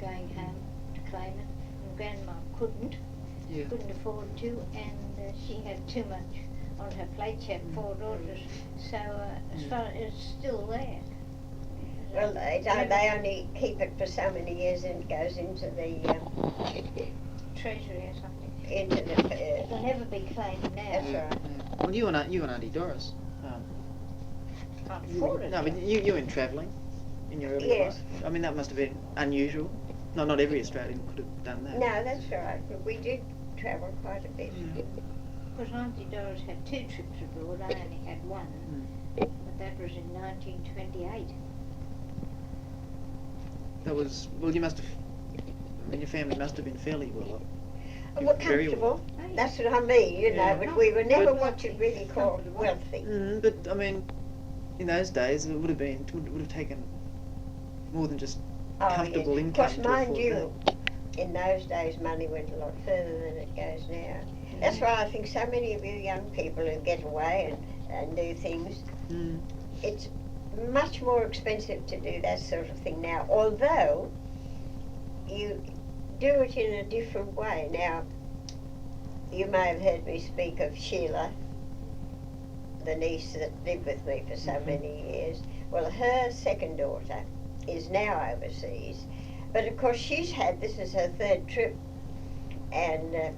going home to claim it, and Grandma couldn't afford to, and she had too much on her plate. She had 4 daughters, so as far it's still there. Well, they only keep it for so many years, and it goes into the treasury or something. into the. It'll never be claimed now. That's right. Well, you and Auntie Doris. Can't afford it. No, but you went travelling in your early Yes. life. I mean, that must have been unusual. Not every Australian could have done that. No, that's right. But we did travel quite a bit. Because Auntie Doris had 2 trips abroad, I only had 1, but that was in 1928. That was, well, you must have, I mean, your family must have been fairly well off. We're Very comfortable. well. That's what I mean, you Yeah. know, but we were never But- what you'd really call wealthy. But I mean, in those days, it would have taken more than just comfortable income Of course, to mind afford you, in those days money went a lot further than it goes now. That's why I think so many of you young people who get away and do things, it's much more expensive to do that sort of thing now, although you do it in a different way. Now, you may have heard me speak of Sheila, the niece that lived with me for so many years. Well, her second daughter is now overseas, but of course this is her 3rd trip, and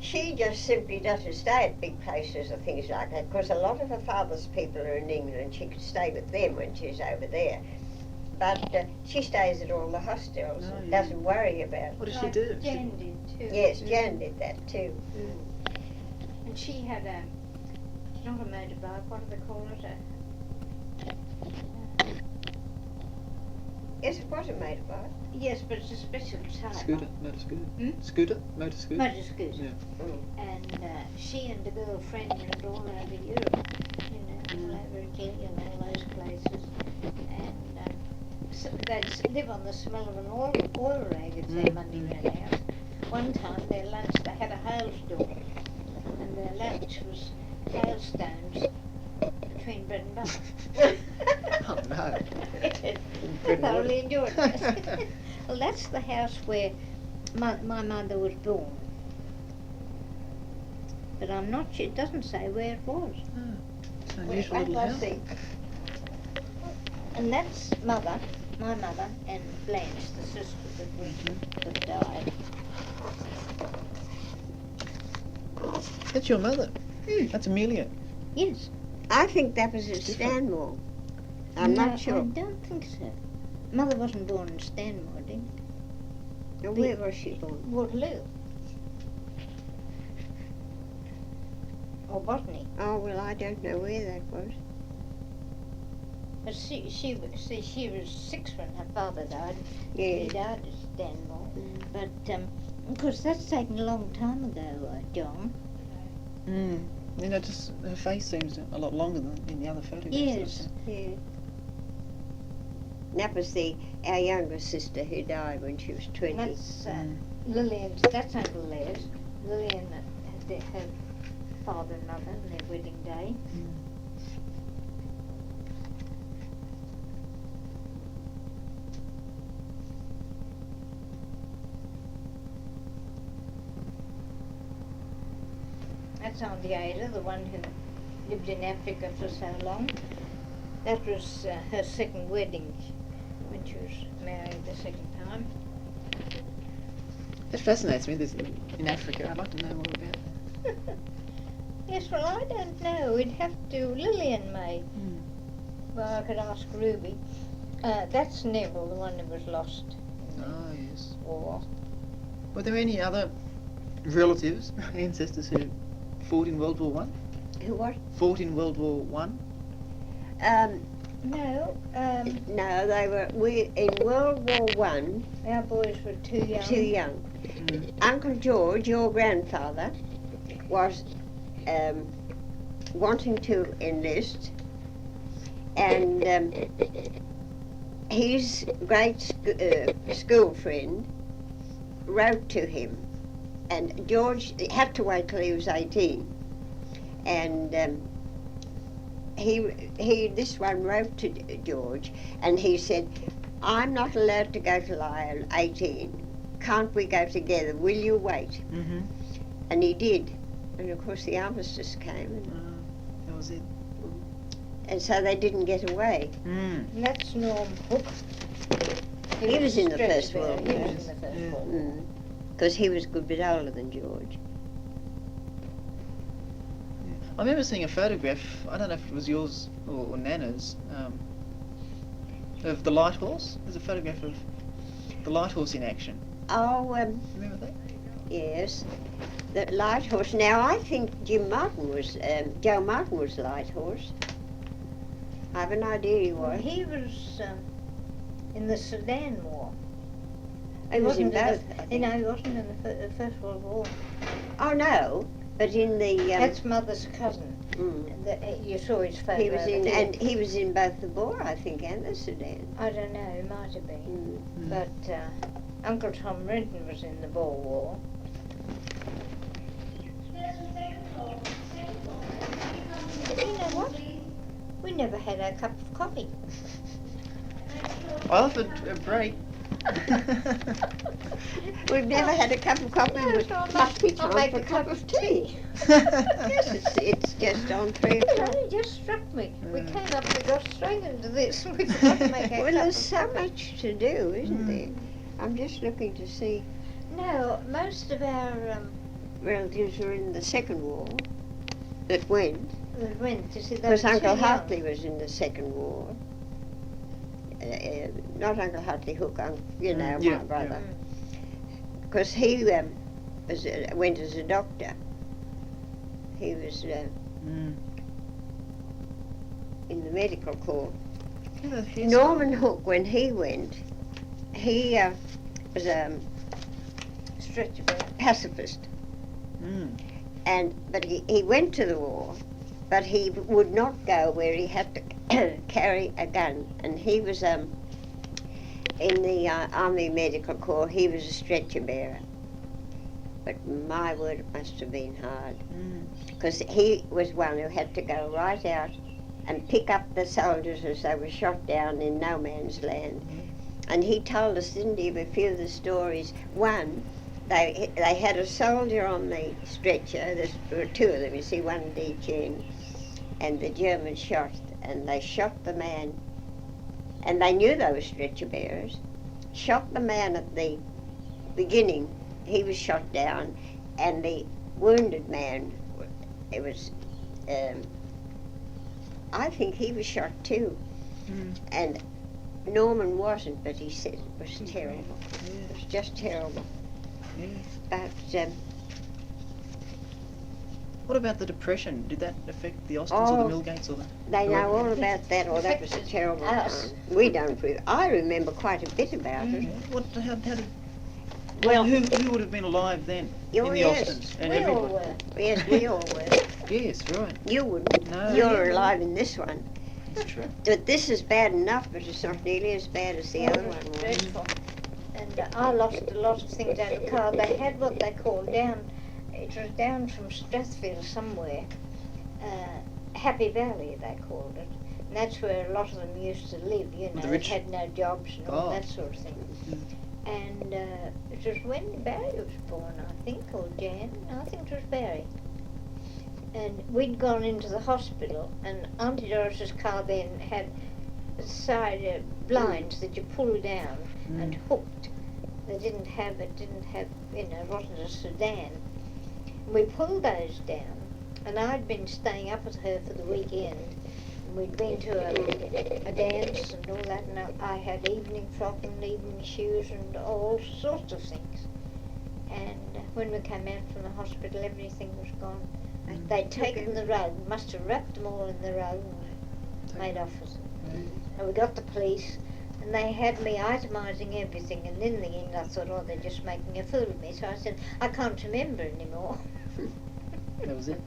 she just simply doesn't stay at big places or things like that, because a lot of her father's people are in England. She could stay with them when she's over there. But she stays at all the hostels and doesn't worry about it. What does she do? Jan did too. Yes, Jan did that too. And she had it's not a motorbike, what do they call it? Yes, it was a motorbike. Yes, but it's a special type. Motor scooter. Hmm? Motor scooter. Motor scooter. Yeah. And she and the girlfriend went all over Europe, all over Italy and all those places. And so they'd live on the smell of an oil rag at their Monday night house. One time their lunch, they had a hailstorm, and their lunch was hailstones between bread and butter. Oh no. I thoroughly enjoyed it. Well, that's the house where my mother was born. But I'm not sure, it doesn't say where it was. It's an unusual little house. And that's my mother, and Blanche, the sister that died. That's your mother. That's Amelia. Yes. I think that was at Stanmore. I'm No, not sure. I don't think so. Mother wasn't born in Stanmore, did Now, where was she born? Waterloo. Or Botany. Oh, well, I don't know where that was. But she was 6 when her father died. Yeah. He died at Stanmore. But, of course, that's taken a long time ago, John. You know, just her face seems a lot longer than in the other photographs. Yes. Yeah. That was our younger sister who died when she was 20. That's Lillian's, that's Uncle Les. Lillian had her father and mother on their wedding day. That's Auntie Ada, the one who lived in Africa for so long. That was her 2nd wedding when she was married the 2nd time. It fascinates me, this in Africa. I'd like to know more about that. Yes, well, I don't know. We'd have to. Lillian may. Well, I could ask Ruby. That's Neville, the one who was lost in the Oh, yes. war. Were there any other relatives, ancestors who fought in World War One? Who what? Fought in World War One? No, No, they were in World War One. our boys were too young. Too young. Uncle George, your grandfather, was wanting to enlist, and his great school friend wrote to him, and George had to wait till he was 18, and this one wrote to George, and he said, I'm not allowed to go till I'm 18. Can't we go together? Will you wait? Mm-hmm. And he did. And of course the armistice came, That was it. and so they didn't get away. Mm. And that's Norm Hook. He was in the stretcher First bearer. World He War. was in the First Yeah. World War. Because he was a good bit older than George. I remember seeing a photograph, I don't know if it was yours or Nana's, of the light horse. There's a photograph of the light horse in action. Oh, Remember that? yes. The light horse. Now, I think Joe Martin was light horse. I have an idea he Well, was. he was in the Sudan War. He was in wasn't both, I You think. know, he wasn't in the First World War. Oh, no, but in the... That's Mother's cousin. You saw his photo. he was over in, here. and he was in both the Boer, I think, and the Sudan. I don't know, it might have been. But Uncle Tom Renton was in the Boer War. But you know what? We never had our cup of coffee. I offered a break. We've never had a cup of coffee. No, It so must be I'll time make for a a cup cup of of tea. Yes, it's just on 3 It o'clock. only just struck me. We came up, we got straight into this, and we forgot to make our Well, cup there's of so coffee. much to do, isn't there? I'm just looking to see. No, most of our Relatives were in the Second War that went. went to see Because those Uncle two young. Hartley was in the Second War. Not Uncle Hartley Hook, yeah, my brother. Because he went as a doctor. He was in the medical corps. Norman Hook, when he went, he was a Stretcher bearer. pacifist. But he went to the war, but he would not go where he had to carry a gun. And he was in the Army Medical Corps. He was a stretcher bearer. But my word, it must have been hard. Because he was one who had to go right out and pick up the soldiers as they were shot down in no man's land. And he told us, didn't he, a few of the stories. One, they had a soldier on the stretcher. There were two of them, you see, one at each end. And the Germans shot, and they shot the man. And they knew they were stretcher bearers. Shot the man at the beginning. He was shot down, and the wounded man, it was, I think he was shot too. And Norman wasn't, but he said it was terrible. It was just terrible. But What about the Depression? Did that affect the Austins or the Millgates or the... they know whoever? all about that. Oh, that was a terrible Us. time. We don't. I remember quite a bit about it. How did... Well, who would have been alive then Oh, in the yes. Austins? And We all everybody? were. yes, we all were. Yes, right. You wouldn't. No. You're alive in this one. That's true. But this is bad enough, but it's not nearly as bad as the other one was. Dreadful. And I lost a lot of things out of the car. They had what they called down, it was down from Strathfield somewhere, Happy Valley they called it. And that's where a lot of them used to live, you know, The they rich- had no jobs and all Oh. that sort of thing. And it was when Barry was born, I think, or Jan. No, I think it was Barry. And we'd gone into the hospital, and Auntie Doris's car then had side blinds that you pull down and hooked. They didn't have, you know, it wasn't a sedan. We pulled those down, and I'd been staying up with her for the weekend. And we'd been to a dance and all that, and I had evening frock and evening shoes and all sorts of things. And when we came out from the hospital, everything was gone. They'd taken the rug, must have wrapped them all in the rug and made off with them. And we got the police, and they had me itemising everything, and in the end I thought, oh, they're just making a fool of me. So I said, I can't remember anymore. That was it.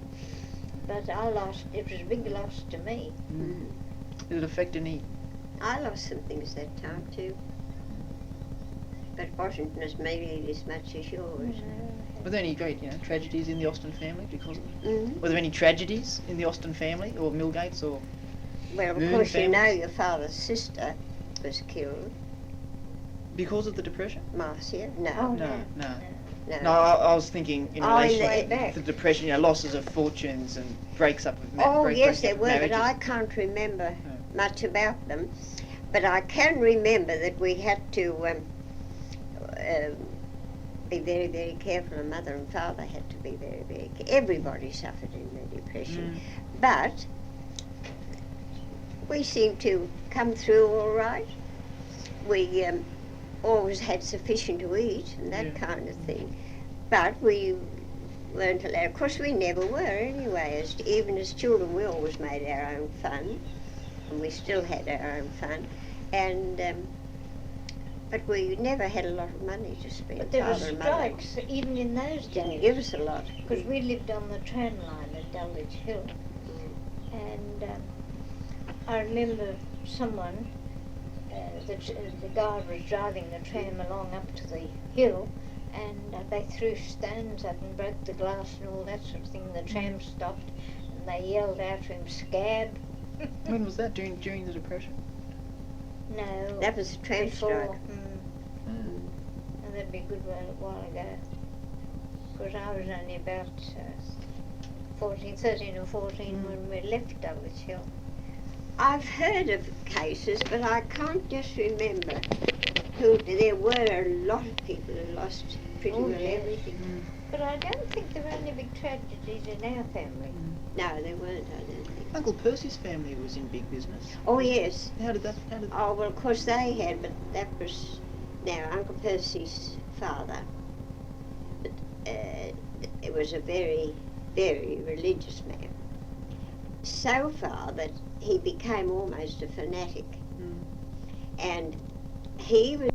But it was a big loss to me. Did it affect any... I lost some things that time too. But it wasn't as maybe as much as yours. Were there any great, tragedies in the Austin family because of it? Mm-hmm. Were there any tragedies in the Austin family, or Millgates, or... Well, of Moon course, you know families? your father's sister was killed. Because of the Depression? Marcia? No. Oh, No, no. no. No. No, I was thinking in Oh, in relation the- to the Depression, losses of fortunes and breaks up of Oh, yes, breaking there up of were, but marriages. I can't remember Oh. much about them. But I can remember that we had to be very, very careful, and Mother and Father had to be very, very careful. Everybody suffered in the Depression. But we seemed to come through all right. We always had sufficient to eat and that kind of thing. But we weren't allowed. Of course, we never were anyway. Even as children, we always made our own fun, and we still had our own fun. And but we never had a lot of money to spend. But there were Father and Mother strikes even in those didn't days. give us a lot. Because we lived on the tram line at Dulwich Hill. And I remember someone, the guard was driving the tram along up to the hill, and they threw stones up and broke the glass and all that sort of thing. The tram stopped, and they yelled out to him, "Scab!" When was that? During the Depression? No. That was a tram before. strike. And that'd be a good while ago. Because I was only about 13 or 14 when we left Dulwich Hill. I've heard of cases, but I can't just remember who. There were a lot of people who lost pretty well yes. everything. But I don't think there were any big tragedies in our family. No, there weren't, I don't think. Uncle Percy's family was in big business. Oh, yes. How did that? Oh, well, of course they had, but that was now Uncle Percy's father. But it was a very, very religious man. So far that he became almost a fanatic. And he was